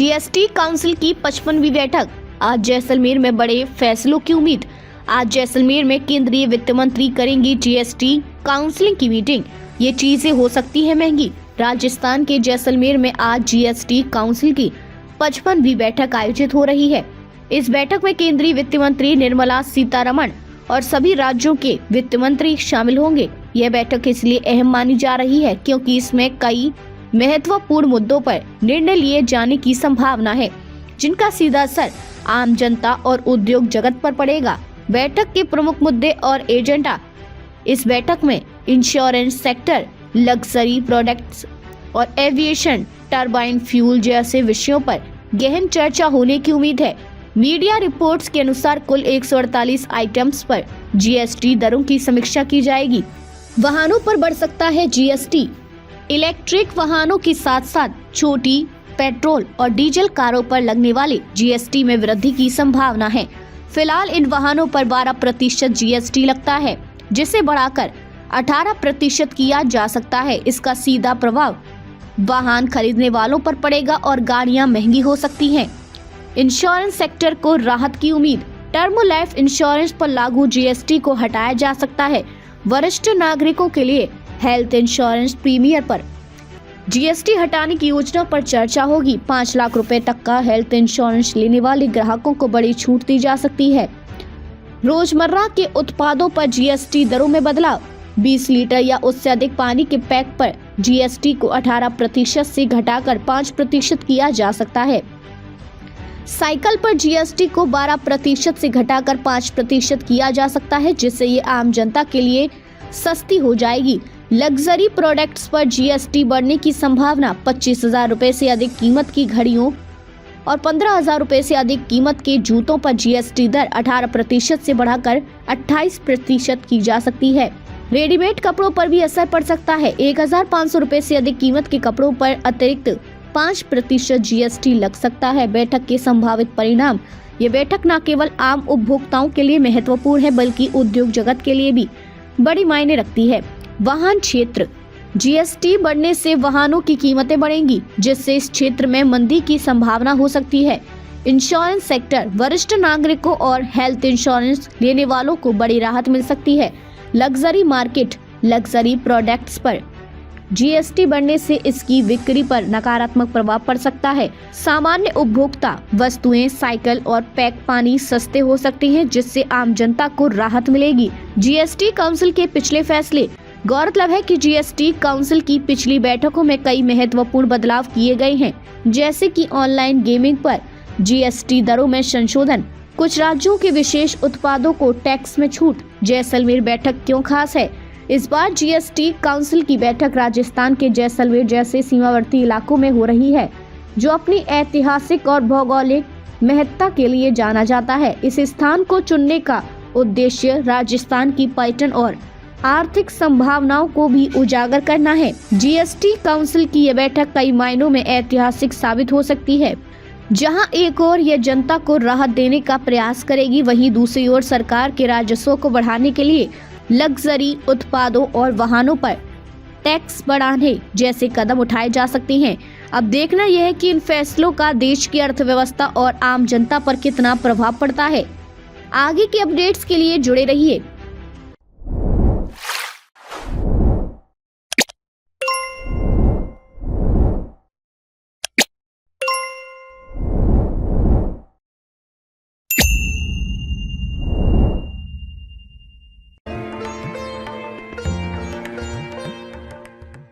GST council की 55वीं बैठक। आज जैसलमेर में बड़े फैसलों की उम्मीद। आज जैसलमेर में केंद्रीय वित्त मंत्री करेंगी जीएसटी काउंसिल की मीटिंग। ये चीजें हो सकती है महंगी। राजस्थान के जैसलमेर में आज जीएसटी काउंसिल की 55वीं बैठक आयोजित हो रही है। इस बैठक में केंद्रीय वित्त मंत्री निर्मला सीतारमण और सभी राज्यों के वित्त मंत्री शामिल होंगे। यह बैठक इसलिए अहम मानी जा रही है क्योंकि इसमें कई महत्वपूर्ण मुद्दों पर निर्णय लिए जाने की संभावना है, जिनका सीधा असर आम जनता और उद्योग जगत पर पड़ेगा। बैठक के प्रमुख मुद्दे और एजेंडा। इस बैठक में इंश्योरेंस सेक्टर, लग्जरी प्रोडक्ट्स और एविएशन, टरबाइन फ्यूल जैसे विषयों पर गहन चर्चा होने की उम्मीद है। मीडिया रिपोर्ट्स के अनुसार कुल 148 आइटम्स पर जीएसटी दरों की समीक्षा की जाएगी। वाहनों पर बढ़ सकता है जीएसटी। इलेक्ट्रिक वाहनों के साथ साथ छोटी पेट्रोल और डीजल कारों पर लगने वाले जीएसटी में वृद्धि की संभावना है। फिलहाल इन वाहनों पर 12% जीएसटी लगता है, जिसे बढ़ाकर 18% किया जा सकता है। इसका सीधा प्रभाव वाहन खरीदने वालों पर पड़ेगा और गाड़ियां महंगी हो सकती हैं। इंश्योरेंस सेक्टर को राहत की उम्मीद। टर्म लाइफ इंश्योरेंस पर लागू जीएसटी को हटाया जा सकता है। वरिष्ठ नागरिकों के लिए हेल्थ इंश्योरेंस प्रीमियर पर जीएसटी हटाने की योजना पर चर्चा होगी। 5 लाख रुपए तक का हेल्थ इंश्योरेंस लेने वाले ग्राहकों को बड़ी छूट दी जा सकती है। रोजमर्रा के उत्पादों पर जीएसटी दरों में बदलाव। 20 लीटर या उससे अधिक पानी के पैक पर जीएसटी को 18% से घटाकर 5% किया जा सकता है। साइकिल पर जीएसटी को 12% से घटाकर 5% किया जा सकता है, जिससे ये आम जनता के लिए सस्ती हो जाएगी। लग्जरी प्रोडक्ट्स पर जीएसटी बढ़ने की संभावना। 25,000 रुपए से अधिक कीमत की घड़ियों और 15,000 रुपए से अधिक कीमत के जूतों पर जीएसटी दर 18% से बढ़ाकर 28% की जा सकती है। रेडीमेड कपड़ों पर भी असर पड़ सकता है। 1,500 रुपए से अधिक कीमत के कपड़ों पर अतिरिक्त 5% जीएसटी लग सकता है। बैठक के संभावित परिणाम। ये बैठक न केवल आम उपभोक्ताओं के लिए महत्वपूर्ण है, बल्कि उद्योग जगत के लिए भी बड़ी मायने रखती है। वाहन क्षेत्र। जीएसटी बढ़ने से वाहनों की कीमतें बढ़ेंगी, जिससे इस क्षेत्र में मंदी की संभावना हो सकती है। Insurance sector. वरिष्ठ नागरिकों और हेल्थ इंश्योरेंस लेने वालों को बड़ी राहत मिल सकती है। Luxury market. लग्जरी प्रोडक्ट्स पर जीएसटी बढ़ने से इसकी बिक्री पर नकारात्मक प्रभाव पड़ सकता है। सामान्य उपभोक्ता। वस्तुएं, साइकिल और पैक पानी सस्ते हो सकते हैं, जिससे आम जनता को राहत मिलेगी। जीएसटी काउंसिल के पिछले फैसले। गौरतलब है कि जीएसटी काउंसिल की पिछली बैठकों में कई महत्वपूर्ण बदलाव किए गए हैं, जैसे कि ऑनलाइन गेमिंग पर जीएसटी दरों में संशोधन, कुछ राज्यों के विशेष उत्पादों को टैक्स में छूट। जैसलमेर बैठक क्यों खास है? इस बार जीएसटी काउंसिल की बैठक राजस्थान के जैसलमेर जैसे सीमावर्ती इलाकों में हो रही है, जो अपनी ऐतिहासिक और भौगोलिक महत्ता के लिए जाना जाता है। इस स्थान को चुनने का उद्देश्य राजस्थान की पर्यटन और आर्थिक संभावनाओं को भी उजागर करना है। जीएसटी काउंसिल की यह बैठक कई मायनों में ऐतिहासिक साबित हो सकती है। जहां एक ओर यह जनता को राहत देने का प्रयास करेगी, वहीं दूसरी ओर सरकार के राजस्व को बढ़ाने के लिए लग्जरी उत्पादों और वाहनों पर टैक्स बढ़ाने जैसे कदम उठाए जा सकते हैं। अब देखना यह है कि इन फैसलों का देश की अर्थव्यवस्था और आम जनता पर कितना प्रभाव पड़ता है। आगे के अपडेट्स के लिए जुड़े रहिए।